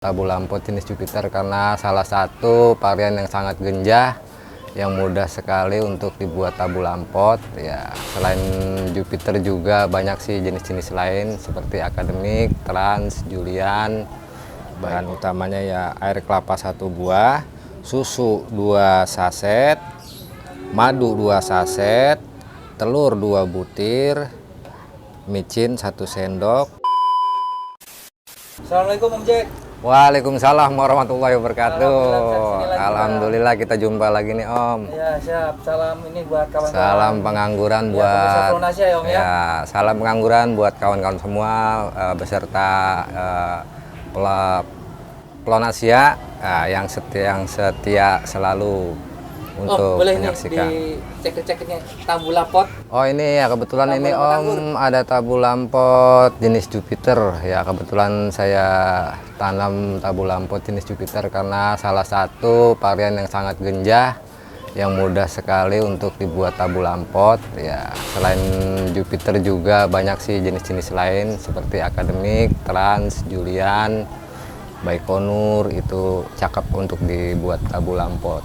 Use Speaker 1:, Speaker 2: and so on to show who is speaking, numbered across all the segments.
Speaker 1: Tabu lampot jenis Jupiter karena salah satu varian yang sangat genjah yang mudah sekali untuk dibuat tabu lampot. Ya, selain Jupiter juga banyak sih jenis-jenis lain seperti akademik, trans, julian. Bahan utamanya ya air kelapa 1 buah, susu 2 saset, madu 2 saset, telur 2 butir, micin 1 sendok.
Speaker 2: Assalamualaikum Om Jack.
Speaker 1: Waalaikumsalam warahmatullahi wabarakatuh. Alhamdulillah kita jumpa lagi nih Om.
Speaker 2: Ya siap. Salam ini buat kawan-kawan.
Speaker 1: Salam pengangguran
Speaker 2: Ya,
Speaker 1: buat
Speaker 2: Flonasia ya Om ya.
Speaker 1: ya, salam pengangguran buat kawan-kawan semua beserta Flonasia yang setia selalu untuk
Speaker 2: boleh
Speaker 1: menyaksikan.
Speaker 2: nih dicek-cek ini tabu lampot.
Speaker 1: Oh ini ya kebetulan
Speaker 2: Tabu
Speaker 1: ini
Speaker 2: lampot
Speaker 1: Om
Speaker 2: anggur.
Speaker 1: ada tabu lampot jenis Jupiter ya, kebetulan saya tanam tabu lampot jenis Jupiter karena salah satu varian yang sangat genjah yang mudah sekali untuk dibuat tabu lampot. Ya, selain Jupiter juga banyak sih jenis-jenis lain seperti akademik, trans, julian, baikonur, itu cakep untuk dibuat tabu lampot.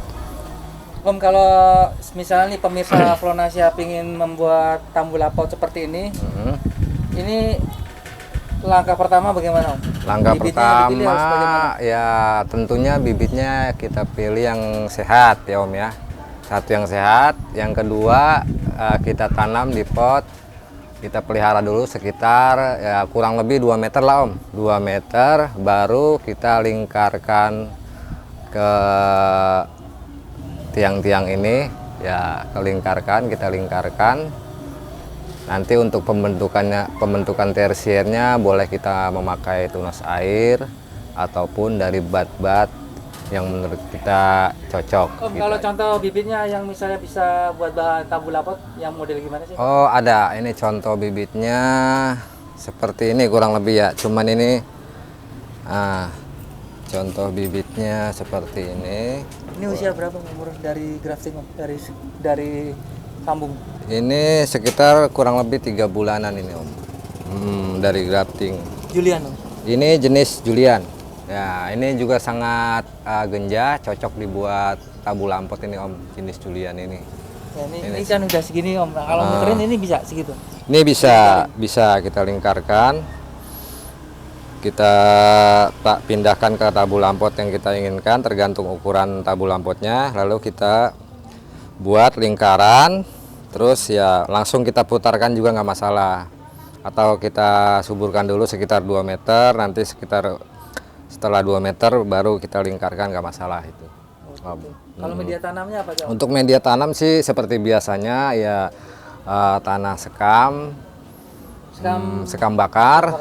Speaker 2: Om, kalau misalnya nih pemirsa Flonasia ingin membuat tabu lampot seperti ini, ini langkah pertama bagaimana Om?
Speaker 1: Langkah
Speaker 2: Bibitnya yang dipilih harus
Speaker 1: pertama
Speaker 2: bagaimana?
Speaker 1: ya tentunya bibitnya kita pilih yang sehat ya Om ya. Satu yang sehat, yang kedua kita tanam di pot, kita pelihara dulu sekitar ya kurang lebih 2 meter lah Om. 2 meter baru kita lingkarkan ke tiang-tiang ini ya, kita lingkarkan. Nanti untuk pembentukan tersiernya boleh kita memakai tunas air ataupun dari bat-bat yang menurut kita cocok.
Speaker 2: Om,
Speaker 1: gitu
Speaker 2: kalau
Speaker 1: aja.
Speaker 2: contoh bibitnya yang misalnya bisa buat bahan tabu lampot yang model gimana sih?
Speaker 1: Oh ada, ini contoh bibitnya seperti ini kurang lebih ya. Cuman ini contoh bibitnya seperti ini.
Speaker 2: Ini usia berapa umur dari grafting Om? Dari sambung?
Speaker 1: Ini sekitar kurang lebih 3 bulanan ini Om. Dari grafting.
Speaker 2: Julian Om.
Speaker 1: Ini jenis julian. Ya, ini juga sangat genjah, cocok dibuat tabu lampot ini Om, jenis julian ini.
Speaker 2: Ya, ini kan udah segini Om. Nah, kalau muterin ini bisa segitu.
Speaker 1: Ini bisa kita lingkarkan. Kita pindahkan ke tabu lampot yang kita inginkan tergantung ukuran tabu lampotnya, lalu kita buat lingkaran, terus ya langsung kita putarkan juga nggak masalah, atau kita suburkan dulu sekitar 2 meter, nanti setelah 2 meter baru kita lingkarkan, nggak masalah itu.
Speaker 2: Kalau media tanamnya apa Om?
Speaker 1: Untuk media tanam sih seperti biasanya ya tanah sekam bakar,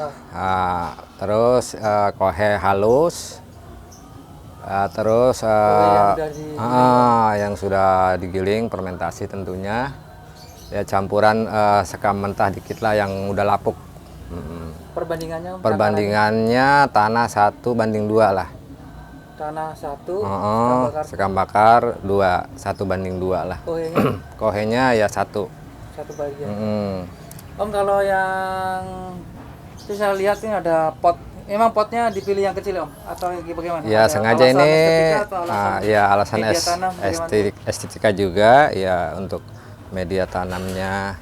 Speaker 1: terus kohe halus, terus yang sudah digiling fermentasi tentunya ya, campuran sekam mentah dikit lah yang udah lapuk.
Speaker 2: Perbandingannya Om?
Speaker 1: Perbandingannya tanah 1:2 lah.
Speaker 2: Tanah 1,
Speaker 1: Sekam bakar 1:2 lah. Kohenya ya 1.
Speaker 2: satu bagian. Om, kalau yang itu saya lihat ini ada pot. Emang potnya dipilih yang kecil Om atau bagaimana?
Speaker 1: Ya
Speaker 2: Ada
Speaker 1: sengaja
Speaker 2: alasan
Speaker 1: ini
Speaker 2: estetika atau
Speaker 1: alasan
Speaker 2: media tanam bagaimana?
Speaker 1: estetika juga ya, untuk media tanamnya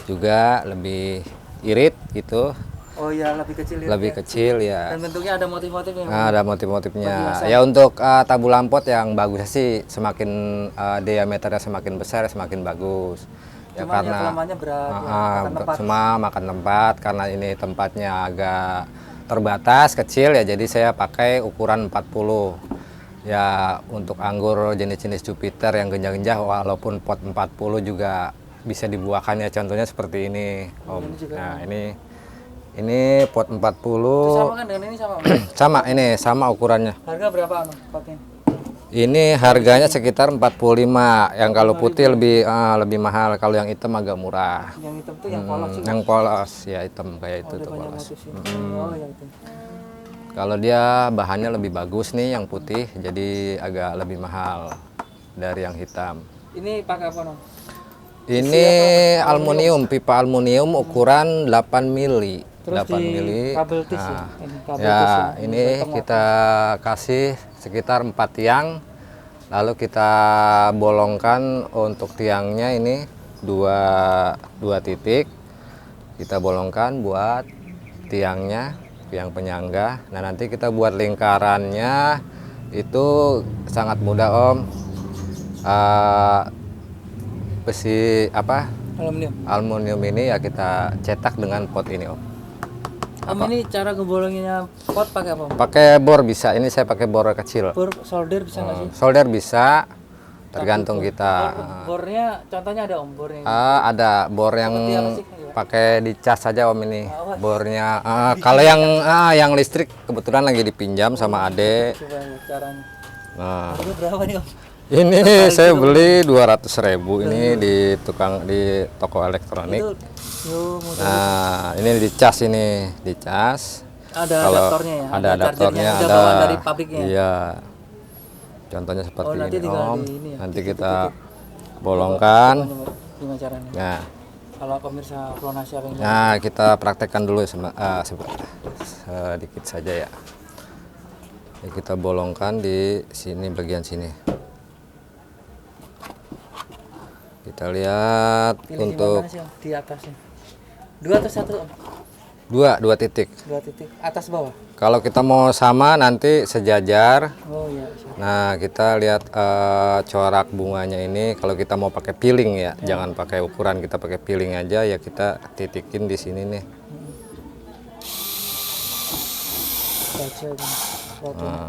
Speaker 1: juga lebih irit gitu.
Speaker 2: Oh iya, lebih kecil ya.
Speaker 1: Lebih kecil ya.
Speaker 2: Dan bentuknya ada motif-motifnya.
Speaker 1: Ada motif-motifnya.
Speaker 2: Perhiasan.
Speaker 1: Ya untuk tabu lampot yang bagus sih semakin diameternya semakin besar semakin bagus. Ya
Speaker 2: Cuma
Speaker 1: karena
Speaker 2: kelemahannya berat, makan tempat.
Speaker 1: cuma makan tempat, karena ini tempatnya agak terbatas kecil ya, jadi saya pakai ukuran 40. Ya untuk anggur jenis-jenis Jupiter yang genjah-genjah walaupun pot 40 juga bisa dibuahkan ya, contohnya seperti ini Om.
Speaker 2: Ini juga.
Speaker 1: Nah, ini pot 40.
Speaker 2: Itu sama kan dengan ini sama Om?
Speaker 1: Sama, ini sama ukurannya.
Speaker 2: Harga berapa Om potnya?
Speaker 1: Ini harganya sekitar 45. Yang kalau putih lebih mahal, kalau yang hitam agak murah.
Speaker 2: Yang hitam tuh yang polos juga.
Speaker 1: Yang polos ya, hitam kayak itu
Speaker 2: Ada
Speaker 1: tuh
Speaker 2: banyak
Speaker 1: polos.
Speaker 2: motifnya. Oh yang itu.
Speaker 1: Kalau dia bahannya lebih bagus nih yang putih, jadi agak lebih mahal dari yang hitam.
Speaker 2: Ini pakai apa Om?
Speaker 1: Ini aluminium, pipa aluminium ukuran 8 mili.
Speaker 2: Terus
Speaker 1: 8
Speaker 2: di
Speaker 1: mili.
Speaker 2: kabel tis ya.
Speaker 1: Nah,
Speaker 2: Ini kabel
Speaker 1: ya
Speaker 2: tis ya.
Speaker 1: ini
Speaker 2: potong
Speaker 1: kita kasih sekitar 4 tiang, lalu kita bolongkan untuk tiangnya ini dua titik, kita bolongkan buat tiangnya, tiang penyangga. Nah nanti kita buat lingkarannya itu sangat mudah Om. Besi apa, aluminium ini ya kita cetak dengan pot ini Om.
Speaker 2: Om, ini cara ngebolonginnya pot pakai apa Om?
Speaker 1: Pakai bor bisa, ini saya pakai bor kecil.
Speaker 2: Bor solder bisa nggak sih?
Speaker 1: Solder bisa, tergantung kita.
Speaker 2: Bornya contohnya ada Om, bornya ini.
Speaker 1: Ada bor yang
Speaker 2: Seperti apa sih?
Speaker 1: pakai dicas saja Om ini. Bornya kalau yang listrik kebetulan lagi dipinjam sama Ade.
Speaker 2: Coba caranya.
Speaker 1: Nah,
Speaker 2: Harganya berapa nih Om?
Speaker 1: ini saya beli 200.000 ini di toko elektronik. Nah, ini dicas,
Speaker 2: Ada
Speaker 1: Kalau
Speaker 2: adaptornya ya?
Speaker 1: Ada adaptornya,
Speaker 2: udah
Speaker 1: ada.
Speaker 2: bawaan dari pabriknya?
Speaker 1: Iya. Contohnya seperti
Speaker 2: nanti
Speaker 1: ini
Speaker 2: tinggal
Speaker 1: Om.
Speaker 2: di ini ya,
Speaker 1: Nanti
Speaker 2: titik-titik.
Speaker 1: kita bolongkan.
Speaker 2: Gimana caranya?
Speaker 1: Nah,
Speaker 2: Kalau pemirsa Flonasia pengen
Speaker 1: nah kita praktekkan dulu sedikit saja ya. Ini kita bolongkan di sini, bagian sini. Kita lihat
Speaker 2: pilih
Speaker 1: untuk
Speaker 2: di mana sih Om? Di atasnya. 2 atau 1 Om?
Speaker 1: dua titik.
Speaker 2: 2 titik. Atas bawah?
Speaker 1: Kalau kita mau sama nanti sejajar.
Speaker 2: Oh iya. Siap.
Speaker 1: Nah kita lihat corak bunganya ini. Kalau kita mau pakai piling ya, jangan pakai ukuran, kita pakai piling aja ya, kita titikin di sini nih.
Speaker 2: Baca ini. Foto.
Speaker 1: Nah,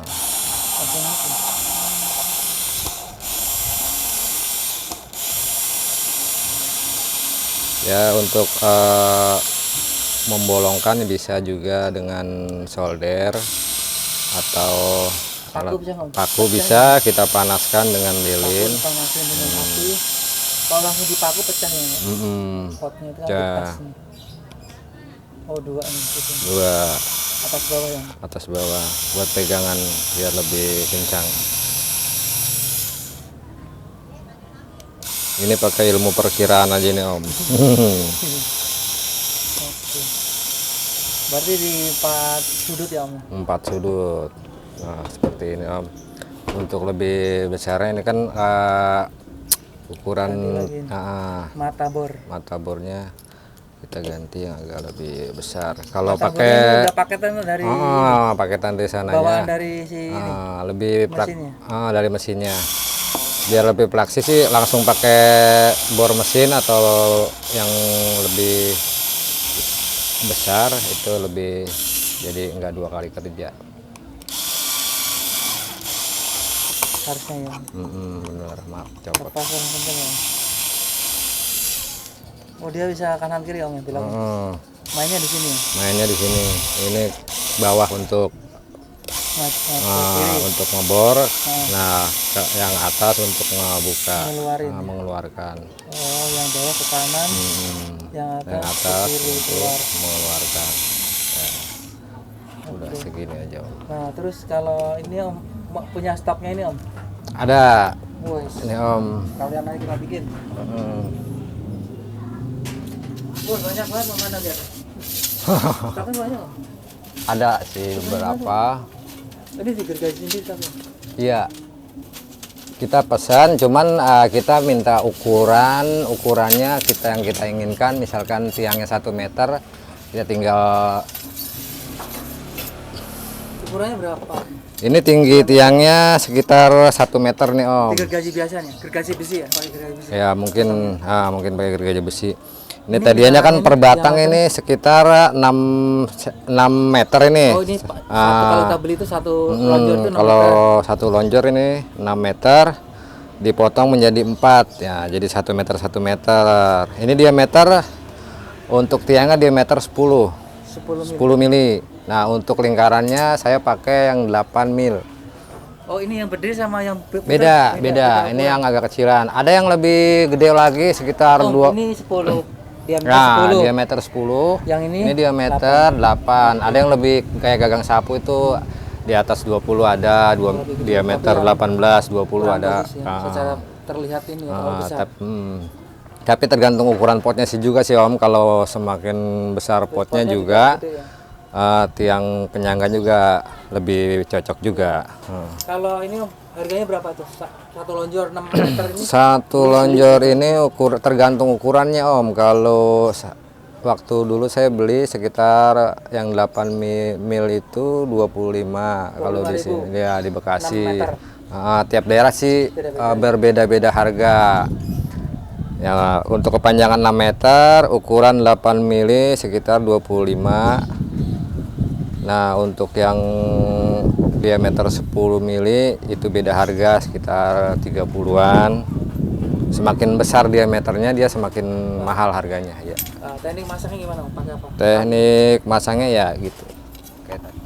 Speaker 2: Fotonya apa?
Speaker 1: ya untuk membolongkan bisa juga dengan solder atau
Speaker 2: Paku bisa nggak?
Speaker 1: paku bisa kita panaskan dengan lilin.
Speaker 2: Panasin dengan api. Kalau langsung dipaku pecah ya. Potnya itu kan
Speaker 1: Ya.
Speaker 2: di tas nih. Oh 2 nih. Gitu.
Speaker 1: Dua
Speaker 2: Atas bawah yang.
Speaker 1: atas bawah buat pegangan biar lebih kencang. Ini pakai ilmu perkiraan aja nih Om.
Speaker 2: Oke. Berarti di 4 sudut ya Om?
Speaker 1: 4 sudut. Nah seperti ini Om. Untuk lebih besarnya ini kan ukuran
Speaker 2: Mata bor.
Speaker 1: mata bornya kita ganti yang agak lebih besar. Kalau
Speaker 2: Mata bornya
Speaker 1: pakai
Speaker 2: udah paketan dari
Speaker 1: paketan di sananya
Speaker 2: bawaan dari si ini.
Speaker 1: lebih
Speaker 2: mesinnya?
Speaker 1: dari mesinnya. Biar lebih praktis sih langsung pakai bor mesin atau yang lebih besar itu lebih, jadi enggak 2 kali kerja.
Speaker 2: Harusnya ya.
Speaker 1: Bener, maaf copot.
Speaker 2: Lepas yang penting ya. Oh dia bisa kanan kiri Om ya bilang. Mainnya di sini.
Speaker 1: Mainnya di sini. Ini bawah untuk
Speaker 2: Kiri.
Speaker 1: untuk ngebor. Nah, yang atas untuk ngebuka,
Speaker 2: Ngeluarin.
Speaker 1: mengeluarkan.
Speaker 2: Oh yang bawah ke kanan, yang
Speaker 1: Yang
Speaker 2: atas,
Speaker 1: atas
Speaker 2: ke kiri
Speaker 1: untuk
Speaker 2: keluar.
Speaker 1: mengeluarkan. Ya. Udah segini aja Om.
Speaker 2: Nah terus kalau ini Om punya stoknya ini Om.
Speaker 1: Ada
Speaker 2: Wes.
Speaker 1: ini Om.
Speaker 2: Kalian aja kita bikin. Banyak banget mana lihat. Stoknya banyak Om.
Speaker 1: Ada sih beberapa.
Speaker 2: Tadi digergaji sendiri tapi.
Speaker 1: Iya. Kita pesan, cuman kita minta ukurannya yang kita inginkan. Misalkan tiangnya 1 meter, kita tinggal.
Speaker 2: Ukurannya berapa?
Speaker 1: Ini tinggi tiangnya sekitar 1 meter nih Om.
Speaker 2: Gergaji biasanya, gergaji besi ya, pakai gergaji besi.
Speaker 1: Ya mungkin pakai gergaji besi. Ini tadinya kan per batang ini sekitar 6 meter ini.
Speaker 2: Oh ini satu kalau kita beli itu satu lonjor itu 6
Speaker 1: kalau
Speaker 2: meter.
Speaker 1: satu lonjor ini 6 meter dipotong menjadi 4 ya, jadi 1 meter 1 meter. Ini diameter untuk tiangnya diameter 10 mili. Nah untuk lingkarannya saya pakai yang 8 mil.
Speaker 2: Oh ini yang berdiri sama yang
Speaker 1: Beda. Ini yang agak kecilan. Ada yang lebih gede lagi sekitar 2.
Speaker 2: Ini 10 diameter
Speaker 1: Nah,
Speaker 2: 10.
Speaker 1: diameter 10.
Speaker 2: Yang ini
Speaker 1: diameter 8. Ada yang lebih kayak gagang sapu itu di atas 20 ada, diameter 18, 20 ada.
Speaker 2: Bagus ya. Secara terlihat ini ya, terlalu besar.
Speaker 1: Tapi tergantung ukuran potnya sih juga sih Om. Kalau semakin besar potnya juga,
Speaker 2: Gitu ya.
Speaker 1: tiang penyangga juga lebih cocok juga.
Speaker 2: Kalau ini Om, harganya berapa tuh? Satu lonjor 6 meter ini?
Speaker 1: Satu lonjor ini tergantung ukurannya Om. Kalau waktu dulu saya beli sekitar yang 8 mil itu 25 kalau di sini ya di
Speaker 2: 6
Speaker 1: Bekasi.
Speaker 2: meter.
Speaker 1: Tiap daerah sih berbeda-beda harga. Ya, untuk kepanjangan 6 meter, ukuran 8 mili sekitar 25. Nah, untuk yang diameter 10 mili itu beda harga sekitar 30-an. Semakin besar diameternya dia semakin mahal harganya ya.
Speaker 2: Teknik masaknya gimana Om? Pakai apa?
Speaker 1: Teknik masangnya ya gitu. Kayak tadi.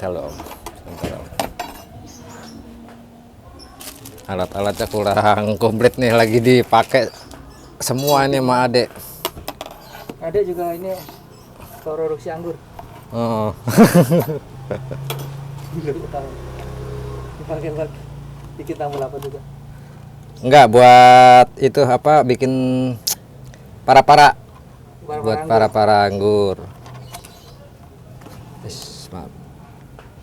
Speaker 1: Halo. Sebentar, Om. Alat-alatnya kurang komplit nih, lagi dipakai semua ini sama adek.
Speaker 2: Ada juga ini produksi anggur.
Speaker 1: Oh.
Speaker 2: Dipakai buat bikin tamu lapar juga.
Speaker 1: Enggak, buat itu apa, bikin para-para. Buat para-para anggur. Maaf.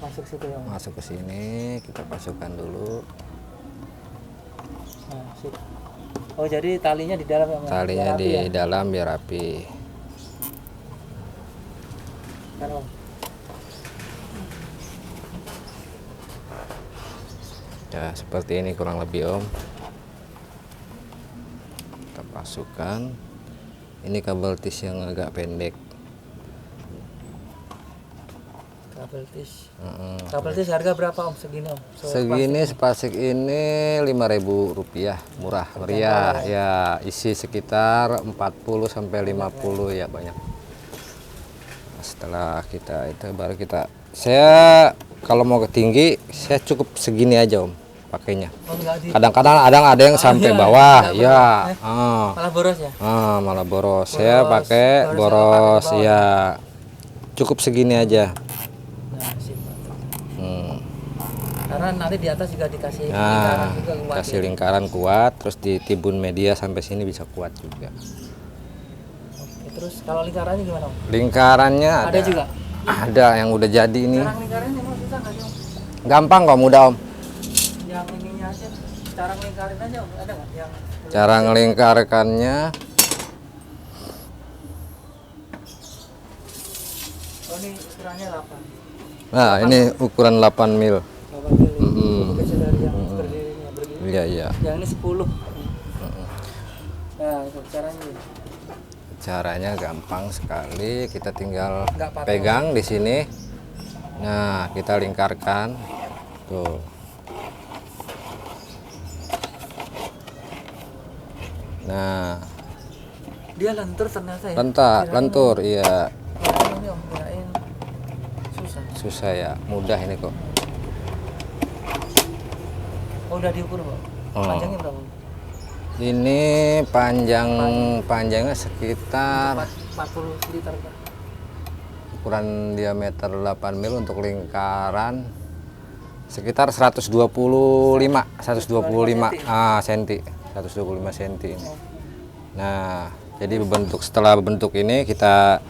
Speaker 2: Masuk situ ya Om.
Speaker 1: Masuk ke sini, kita masukkan dulu.
Speaker 2: Nah, sip. Oh jadi talinya di dalam ya Om?
Speaker 1: Talinya
Speaker 2: Biar
Speaker 1: di
Speaker 2: rapi ya?
Speaker 1: dalam biar rapi.
Speaker 2: Kan Om.
Speaker 1: Ya, seperti ini kurang lebih Om. Kita masukkan. Ini kabel tis yang agak pendek.
Speaker 2: Kabel tis. Kabel tis harga berapa Om segini Om?
Speaker 1: Segini sepasik ini Rp5.000, murah meriah ya, isi sekitar 40 sampai 50 ya, banyak. Setelah kita itu baru saya kalau mau ke tinggi saya cukup segini aja Om pakainya. Kadang-kadang ada yang sampai bawah ya.
Speaker 2: Malah boros ya?
Speaker 1: Malah boros. Saya pakai boros ya. Cukup segini aja.
Speaker 2: Nah, sip. Karena nanti di atas juga dikasih lingkaran
Speaker 1: Nah,
Speaker 2: juga kuat.
Speaker 1: kasih lingkaran kuat, terus ditibun media sampai sini bisa kuat juga.
Speaker 2: Oke, terus kalau lingkarannya gimana Om?
Speaker 1: Lingkarannya
Speaker 2: Ada juga?
Speaker 1: Ada yang udah jadi ini.
Speaker 2: Cara lingkarannya emang susah nggak sih Om?
Speaker 1: Gampang kok, mudah Om.
Speaker 2: Yang ininya aja, cara ngelingkarin aja Om, ada nggak yang?
Speaker 1: Cara ngelingkarkannya,
Speaker 2: Oh ini ukurannya 8.
Speaker 1: nah ini ukuran 8 mil.
Speaker 2: 8 mili. Lebih kecil dari yang berdirinya begini.
Speaker 1: Iya iya.
Speaker 2: Yang ini 10. Nah itu caranya.
Speaker 1: Caranya gampang sekali, kita tinggal
Speaker 2: Nggak patung.
Speaker 1: pegang di sini. Nah, kita lingkarkan. Tuh. Nah,
Speaker 2: Dia lentur ternyata ya?
Speaker 1: lentur, iya.
Speaker 2: Kirain ini Om, kirain susah.
Speaker 1: Susah ya, mudah ini kok.
Speaker 2: Oh udah diukur Pak? Panjangnya berapa Om?
Speaker 1: Ini panjangnya sekitar
Speaker 2: 40 liter Pak.
Speaker 1: ukuran diameter 8 mil untuk lingkaran sekitar 125 cm. 125 cm ini. Nah, jadi setelah bentuk ini kita,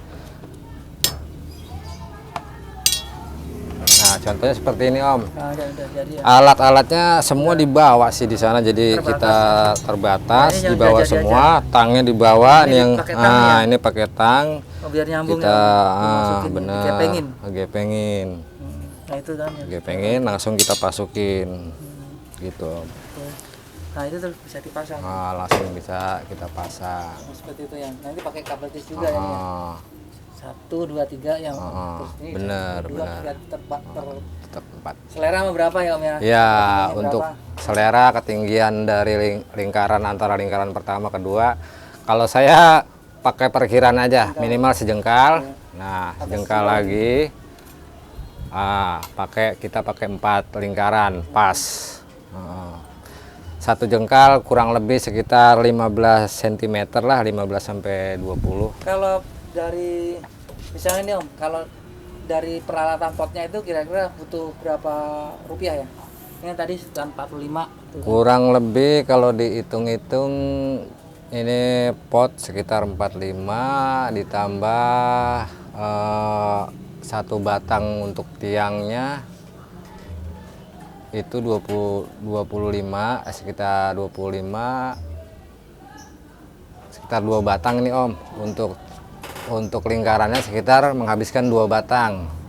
Speaker 1: nah contohnya seperti ini Om.
Speaker 2: Nah, udah jadi ya.
Speaker 1: Alat-alatnya semua dibawa sih di sana, jadi kita terbatas,
Speaker 2: Nah, ini yang
Speaker 1: dibawa
Speaker 2: jajan-jajan.
Speaker 1: semua, tangnya dibawa.
Speaker 2: Ini
Speaker 1: Ini yang
Speaker 2: pakai tang ya?
Speaker 1: ini pakai tang.
Speaker 2: Oh, biar nyambung
Speaker 1: Kita
Speaker 2: ya. Dimasukin,
Speaker 1: benar
Speaker 2: dikepengin.
Speaker 1: gepengin.
Speaker 2: Nah itu kan ya.
Speaker 1: Gepengin langsung kita pasukin. Gitu Om.
Speaker 2: Oke. Nah itu terus bisa dipasang.
Speaker 1: Nah, langsung bisa kita pasang.
Speaker 2: Oh, seperti itu ya. Nanti pakai kabel tis juga ya.
Speaker 1: Ah,
Speaker 2: 1, 2, 3 yang terus ini
Speaker 1: bener,
Speaker 2: dua,
Speaker 1: bener. Tetap 4.
Speaker 2: selera mau berapa ya Om ya?
Speaker 1: Ya,
Speaker 2: Ketinggiannya
Speaker 1: untuk
Speaker 2: berapa?
Speaker 1: selera ketinggian dari lingkaran antara lingkaran pertama kedua, kalau saya pakai perkiraan aja minimal sejengkal. Nah, sejengkal lagi. Kita pakai 4 lingkaran pas. Satu jengkal kurang lebih sekitar 15 cm lah, 15 sampai 20.
Speaker 2: Kalau dari misalnya nih Om, kalau dari peralatan potnya itu kira-kira butuh berapa rupiah ya? Ini tadi sudah 45 tuh.
Speaker 1: Kurang lebih kalau dihitung-hitung ini pot sekitar 45 ditambah satu batang untuk tiangnya itu 25 sekitar 25 sekitar 2 batang nih Om. Untuk lingkarannya sekitar menghabiskan 2 batang.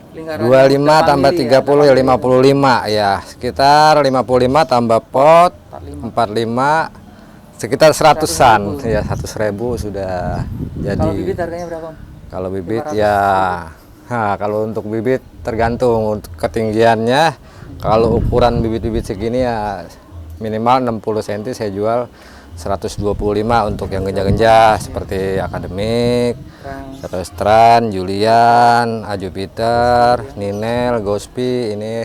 Speaker 2: Lingkaran
Speaker 1: 25 tambah 30 ya 55 ya, sekitar 55 tambah pot 45 sekitar 100-an ya, 100.000 sudah jadi.
Speaker 2: Kalau bibit harganya berapa Om?
Speaker 1: Kalau bibit ya, kalau untuk bibit tergantung untuk ketinggiannya. Kalau ukuran bibit-bibit segini ya minimal 60 cm saya jual 125 untuk yang genja-genja seperti akademik, terus Tran, Julian, Jupiter, Ninel, Gospi. Ini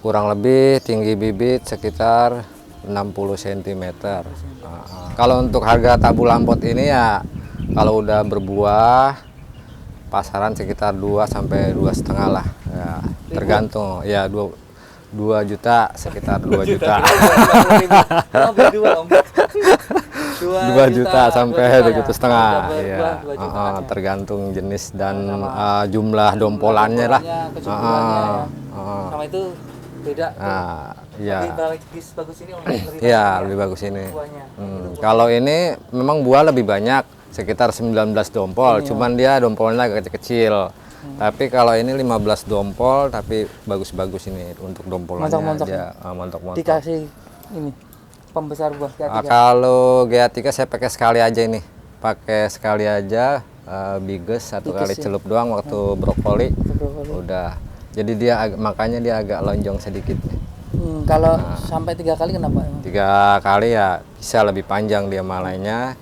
Speaker 1: kurang lebih tinggi bibit sekitar 60 cm. Kalau untuk harga tabu lampot ini ya kalau udah berbuah pasaran sekitar 2 sampai 2,5 lah ya, tergantung ya 2 juta sekitar 2 juta. 2 juta sampai 2,5 ya, tergantung jenis dan jumlah dompolannya lah.
Speaker 2: Sama itu beda.
Speaker 1: Ya.
Speaker 2: Lebih bagus ini
Speaker 1: Iya, lebih bagus ini. Kalau ini memang buah lebih banyak sekitar 19 dompol, cuman dia dompolnya agak kecil. Tapi kalau ini 15 dompol tapi bagus-bagus ini untuk dompolannya. Montok-montok.
Speaker 2: Dikasih ini pembesar buah GA3.
Speaker 1: Kalau GA3 saya pakai sekali aja ini. Pakai sekali aja biges satu kali celup doang waktu brokoli. Udah. Jadi makanya dia agak lonjong sedikit.
Speaker 2: Kalau sampai 3 kali kenapa?
Speaker 1: 3 kali ya bisa lebih panjang dia malainya.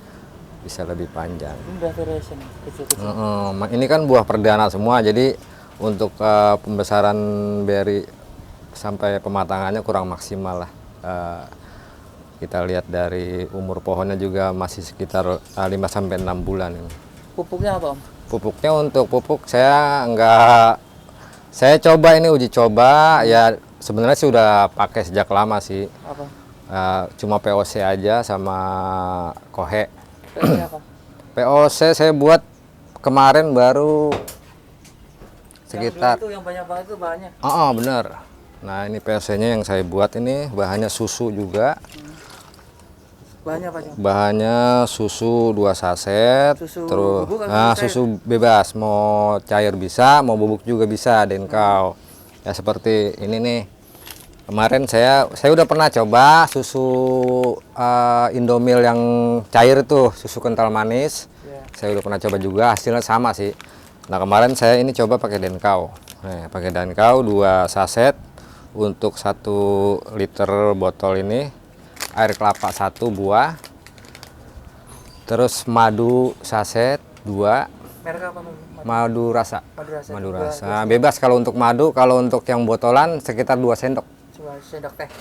Speaker 1: Bisa lebih panjang.
Speaker 2: Ini berarti resen kecil-kecil.
Speaker 1: Ini kan buah perdana semua, jadi untuk pembesaran beri sampai pematangannya kurang maksimal lah. Kita lihat dari umur pohonnya juga masih sekitar 5 sampai 6 bulan ini.
Speaker 2: Pupuknya apa Om?
Speaker 1: Pupuknya untuk pupuk saya coba ini uji coba ya, sebenarnya sih udah pakai sejak lama sih.
Speaker 2: Apa?
Speaker 1: Cuma POC aja sama kohe.
Speaker 2: Apa?
Speaker 1: POC saya buat kemarin baru sekitar.
Speaker 2: Yang itu yang banyak banget itu bahannya.
Speaker 1: Bener. Nah ini POC-nya yang saya buat ini bahannya susu juga.
Speaker 2: Bahannya apa?
Speaker 1: Bahannya susu 2 saset.
Speaker 2: Susu
Speaker 1: terus
Speaker 2: bubuk
Speaker 1: susu bebas, mau cair bisa, mau bubuk juga bisa, Denkau. Ya seperti ini nih. Kemarin saya udah pernah coba susu Indomil yang cair itu, susu kental manis. Saya udah pernah coba juga, hasilnya sama sih. Nah kemarin saya ini coba pakai Denkau. Pakai Denkau 2 saset untuk 1 liter botol ini. Air kelapa 1 buah. Terus madu saset 2.
Speaker 2: Merek apa?
Speaker 1: Madu rasa.
Speaker 2: Madu rasa.
Speaker 1: Bebas kalau untuk madu, kalau untuk yang botolan sekitar 2 sendok.
Speaker 2: 2 sendok teh.
Speaker 1: 2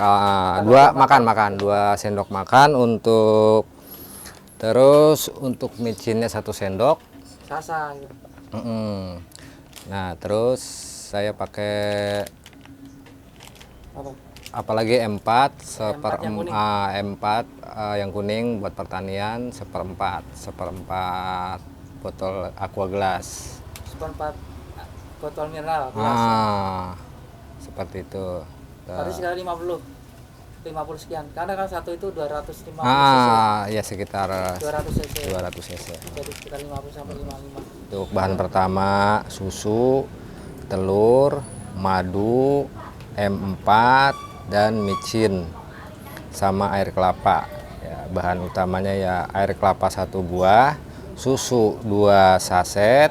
Speaker 1: sendok makan untuk, terus untuk micinnya 1 sendok.
Speaker 2: Sasa gitu.
Speaker 1: Nah terus saya pakai apalagi M4 M4 yang kuning buat pertanian, seperempat botol aqua gelas.
Speaker 2: Seperempat botol mineral.
Speaker 1: Seperti itu.
Speaker 2: Tadi sekali 50 sekian. Karena kan satu itu 250 cc.
Speaker 1: Ya sekitar
Speaker 2: 200
Speaker 1: cc.
Speaker 2: Jadi sekitar 50 sampai 55.
Speaker 1: Untuk bahan pertama susu, telur, madu, M4 dan micin sama air kelapa. Ya, bahan utamanya ya air kelapa 1 buah, susu 2 saset,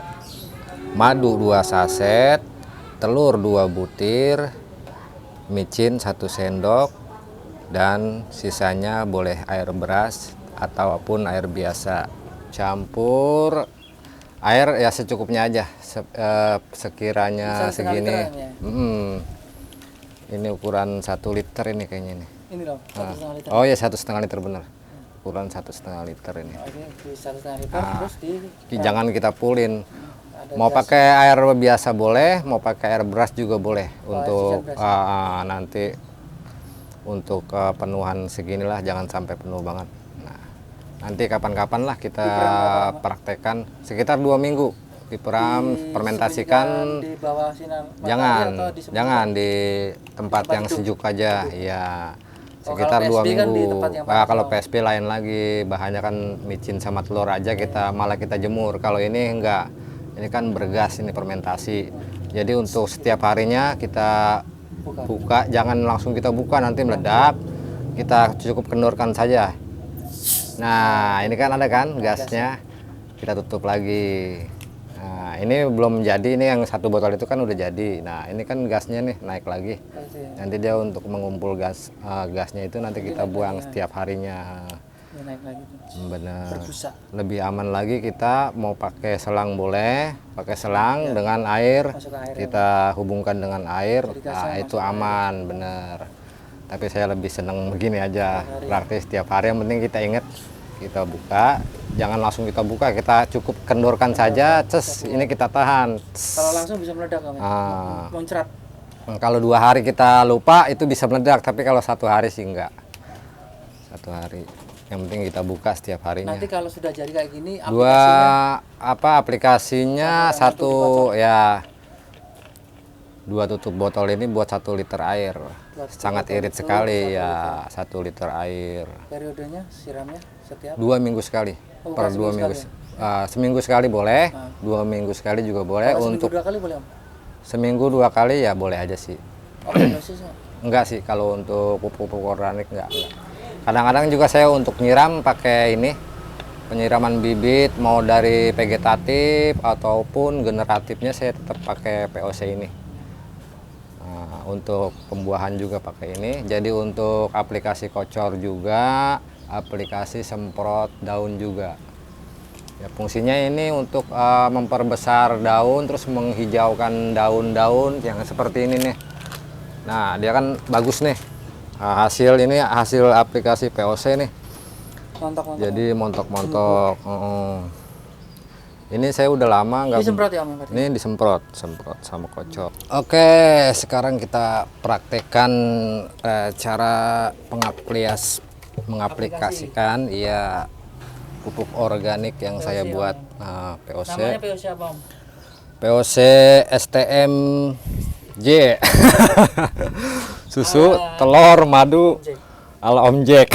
Speaker 1: madu 2 saset, telur 2 butir, micin 1 sendok, dan sisanya boleh air beras ataupun air biasa. Campur air ya secukupnya aja, sekiranya segini. Ini ukuran 1 liter ini kayaknya ini.
Speaker 2: Ini loh, 1,5 liter.
Speaker 1: Oh ya 1,5 liter bener. Ukuran 1,5 liter ini.
Speaker 2: Ini 1,5 liter terus
Speaker 1: Jangan kita pulin. Mau pakai air biasa boleh, mau pakai air beras juga boleh untuk nanti untuk penuhan seginilah, jangan sampai penuh banget. Nah, nanti kapan-kapan lah kita praktekkan sekitar 2 minggu diperam, fermentasikan.
Speaker 2: Di bawah sinar
Speaker 1: Jangan di tempat yang sejuk aja, ya. Sekitar 2
Speaker 2: kan
Speaker 1: minggu. Kalau
Speaker 2: panas.
Speaker 1: PSP lain lagi, bahannya kan micin sama telur aja, malah kita jemur. Kalau ini enggak, ini kan bergas, ini fermentasi. Jadi untuk setiap harinya kita buka, jangan langsung kita buka nanti meledak. Kita cukup kendorkan saja. Nah, ini kan ada kan gasnya, kita tutup lagi. Nah, ini belum jadi, ini yang 1 botol itu kan udah jadi. Nah, ini kan gasnya nih naik lagi. Nanti dia untuk mengumpul gasnya itu nanti kita buang setiap harinya.
Speaker 2: Naik lagi.
Speaker 1: Bener. Lebih aman lagi kita mau pakai selang boleh, pakai selang dengan air, kita hubungkan dengan air, nah, itu aman, bener. Tapi saya lebih seneng begini aja, praktis setiap hari. Yang penting kita ingat, kita buka, jangan langsung kita buka, kita cukup kendorkan saja, ini kita tahan.
Speaker 2: Kalau langsung bisa meledak kan? Muncrat.
Speaker 1: Kalau 2 hari kita lupa itu bisa meledak, tapi kalau 1 hari sih enggak. 1 hari. Yang penting kita buka setiap harinya.
Speaker 2: Nanti kalau sudah jadi kayak gini,
Speaker 1: aplikasinya 2 tutup botol ini buat 1 liter air. Sangat irit sekali ya, 1 liter air.
Speaker 2: Periodenya siramnya setiap
Speaker 1: 2 minggu sekali. Per 2 minggu. Seminggu sekali boleh, 2 minggu sekali juga boleh. Untuk
Speaker 2: seminggu 2 kali boleh, Om?
Speaker 1: Seminggu 2 kali ya boleh aja sih.
Speaker 2: Dosisnya?
Speaker 1: Enggak sih, kalau untuk pupuk organik enggak. Kadang-kadang juga saya untuk nyiram pakai ini, penyiraman bibit, mau dari vegetatif ataupun generatifnya saya tetap pakai POC ini. Nah, untuk pembuahan juga pakai ini. Jadi untuk aplikasi kocor juga, aplikasi semprot daun juga. Ya, fungsinya ini untuk memperbesar daun, terus menghijaukan daun-daun yang seperti ini nih. Nah, dia kan bagus nih. Hasil aplikasi POC nih.
Speaker 2: Montok-montok.
Speaker 1: Jadi montok-montok. Ini saya udah lama nggak.
Speaker 2: Disemprot ya, Om?
Speaker 1: Ini disemprot sama kocok. Oke, sekarang kita praktekkan cara mengaplikasikan ya pupuk organik yang saya buat. POC.
Speaker 2: Namanya POC apa, Om?
Speaker 1: POC STMJ. Susu, telur, madu, ala Om Jack.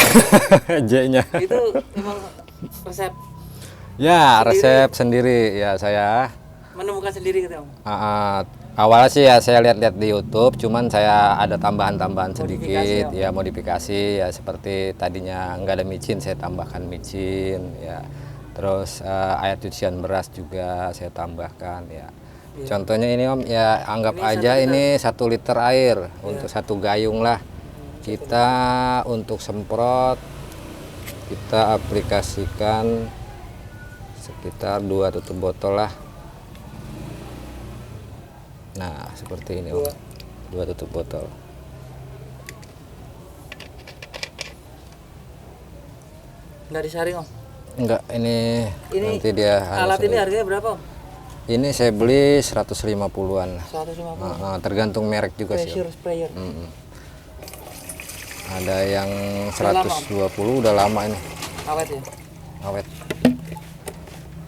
Speaker 1: J-nya.
Speaker 2: Itu memang resep?
Speaker 1: Ya, resep sendiri ya saya.
Speaker 2: Menemukan sendiri gitu, Om?
Speaker 1: Awalnya sih ya saya lihat-lihat di YouTube, cuman saya ada tambahan-tambahan sedikit, ya modifikasi ya, seperti tadinya nggak ada micin, saya tambahkan micin ya. Terus air cucian beras juga saya tambahkan ya. Contohnya ini Om, ya anggap ini aja ini 1 liter air untuk 1 gayung lah. Kita untuk semprot kita aplikasikan sekitar 2 tutup botol lah. Nah, seperti ini Om. 2 tutup botol.
Speaker 2: Nggak disaring, Om?
Speaker 1: Enggak, ini nanti dia
Speaker 2: alat ini harganya berapa, Om?
Speaker 1: Ini saya beli 150-an.
Speaker 2: 150.
Speaker 1: Tergantung merek juga sih.
Speaker 2: Pressure sprayer.
Speaker 1: Ada yang 120 udah lama ini.
Speaker 2: Awet ya?
Speaker 1: Awet.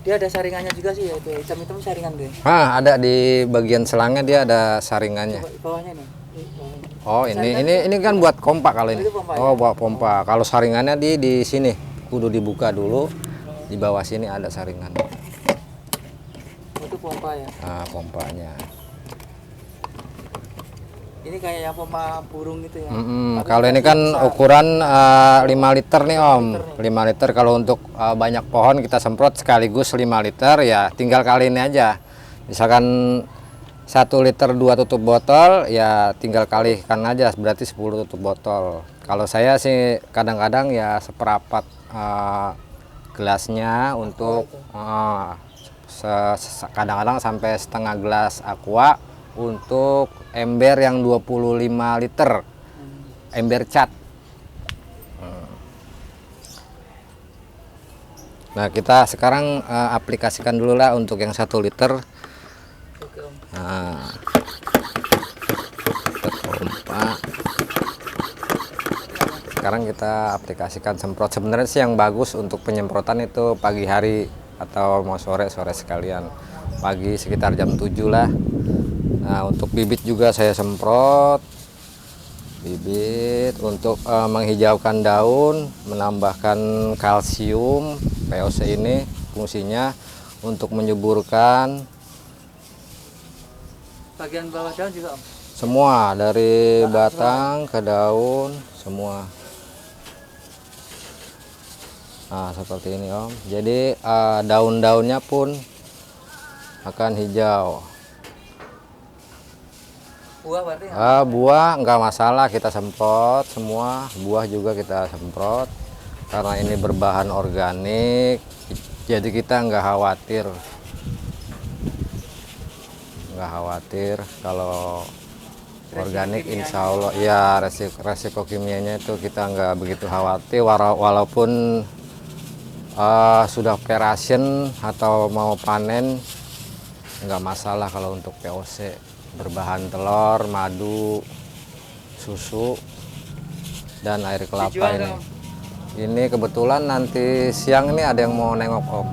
Speaker 2: Dia ada saringannya juga sih ya, itu hitam-hitam saringan deh.
Speaker 1: Ada di bagian selangnya, dia ada saringannya.
Speaker 2: Bawahnya nih.
Speaker 1: Oh, ini kan buat pompa kalau ini. Oh, buat pompa. Kalau saringannya di sini. Kudu dibuka dulu. Di bawah sini ada saringan.
Speaker 2: Itu pompa ya?
Speaker 1: Pompanya.
Speaker 2: Ini kayak yang pompa burung gitu ya?
Speaker 1: Kalau ini kan ukuran 5 liter nih Om. 5 liter kalau untuk banyak pohon kita semprot sekaligus 5 liter ya, tinggal kali ini aja. Misalkan 1 liter 2 tutup botol ya tinggal kalikan aja, berarti 10 tutup botol. Kalau saya sih kadang-kadang ya seperempat gelasnya untuk kadang-kadang sampai setengah gelas aqua untuk ember yang 25 liter, ember cat. Nah, kita sekarang aplikasikan dulu lah untuk yang 1 liter. Nah, kita pompa. Sekarang kita aplikasikan semprot. Sebenarnya sih yang bagus untuk penyemprotan itu pagi hari atau mau sore sekalian. Pagi sekitar jam 7 lah. Nah, untuk bibit juga saya semprot. Bibit untuk menghijaukan daun, menambahkan kalsium. POC ini fungsinya untuk menyuburkan
Speaker 2: Bagian bawah daun juga Om.
Speaker 1: semua dari batang ke daun semua. Nah, seperti ini Om. Jadi daun-daunnya pun akan hijau.
Speaker 2: Buah berarti
Speaker 1: Buah nggak masalah, kita semprot semua. Buah juga kita semprot karena ini berbahan organik, jadi kita nggak khawatir kalau organik. Insya Allah ya, resiko kimianya itu kita nggak begitu khawatir, walaupun sudah operation atau mau panen nggak masalah. Kalau untuk POC berbahan telur, madu, susu, dan air kelapa
Speaker 2: Dijual,
Speaker 1: ini. Ini kebetulan nanti siang ini ada yang mau nengok Om.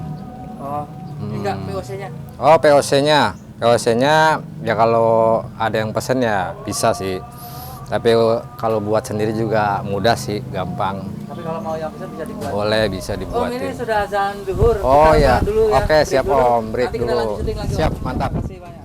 Speaker 2: Oh, enggak POC-nya.
Speaker 1: Oh, POC-nya ya kalau ada yang pesen ya bisa sih. Tapi kalau buat sendiri juga mudah sih, gampang.
Speaker 2: Tapi kalau mau yang pesen bisa dibuat.
Speaker 1: Boleh, bisa
Speaker 2: Om, ini
Speaker 1: dibuatin.
Speaker 2: sudah azan zuhur.
Speaker 1: Oh
Speaker 2: Kita
Speaker 1: ya,
Speaker 2: dulu ya.
Speaker 1: oke,
Speaker 2: Break
Speaker 1: siap
Speaker 2: dulu.
Speaker 1: Om, break
Speaker 2: Nanti kita
Speaker 1: dulu.
Speaker 2: lanjut syuting lagi, Om.
Speaker 1: Siap, mantap.
Speaker 2: Terima kasih banyak.